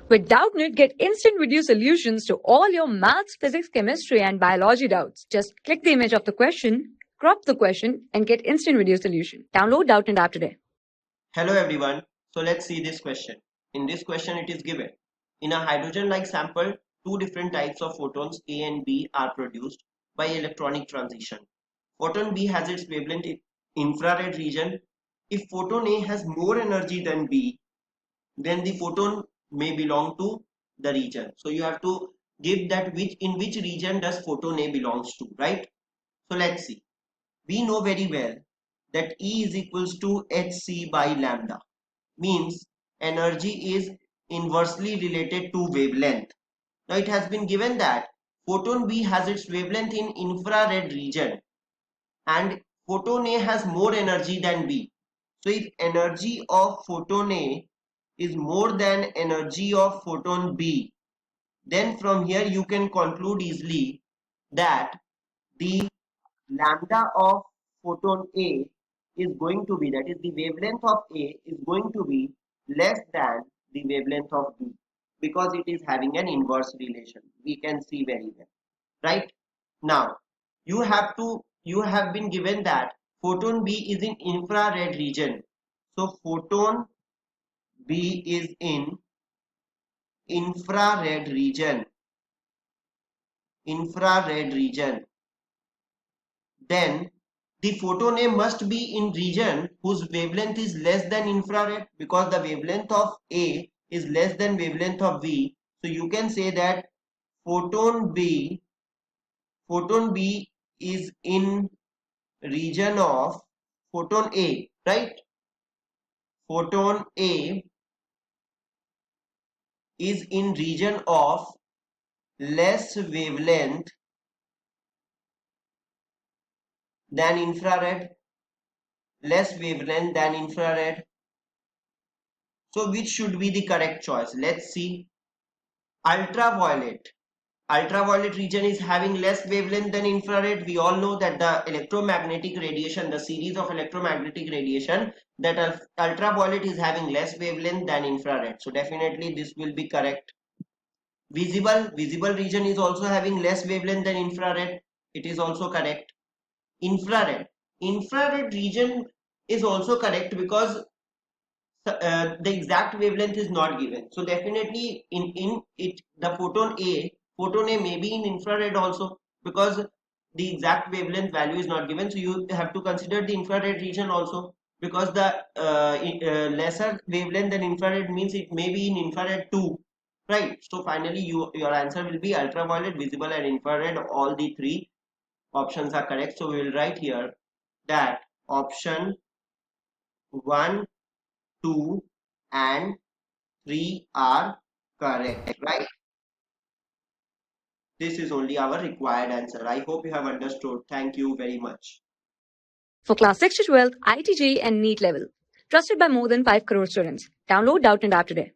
With Doubtnut, get instant video solutions to all your maths, physics, chemistry, and biology doubts. Just click the image of the question, crop the question, and get instant video solution. Download Doubtnut app today. Hello everyone. So let's see this question. In this question it is given. In a hydrogen-like sample, two different types of photons A and B are produced by electronic transition. Photon B has its wavelength in infrared region. If photon A has more energy than B, then the photon may belong to the region. So you have to give that in which region does photon A belongs to, right? So let's see. We know very well that E is equals to hc by lambda, means energy is inversely related to wavelength. Now it has been given that photon B has its wavelength in infrared region and photon A has more energy than B. So if energy of photon A is more than energy of photon B, then from here you can conclude easily that the lambda of photon A is going to be, that is the wavelength of A is going to be less than the wavelength of B, because it is having an inverse relation. We can see very well, right? Now you have been given that photon B is in infrared region. So photon B is in infrared region. Then the photon A must be in region whose wavelength is less than infrared, because the wavelength of A is less than wavelength of B. So you can say that photon B is in region of photon A, right? Photon A is in region of less wavelength than infrared. So which should be the correct choice? Let's see. Ultraviolet region is having less wavelength than infrared. We all know that the electromagnetic radiation, the series of electromagnetic radiation, that ultraviolet is having less wavelength than infrared. So definitely this will be correct. Visible region is also having less wavelength than infrared. It is also correct. Infrared region is also correct, because the exact wavelength is not given. So definitely in it the photon A may be in infrared also, because the exact wavelength value is not given. So you have to consider the infrared region also, because the lesser wavelength than infrared means it may be in infrared too, right? So finally your answer will be ultraviolet, visible and infrared. All the three options are correct. So we will write here that option 1, 2 and 3 are correct, right? This is only our required answer. I hope you have understood. Thank you very much. For class 6 to 12, IIT JEE and NEET level. Trusted by more than 5 crore students. Download Doubtnut app today.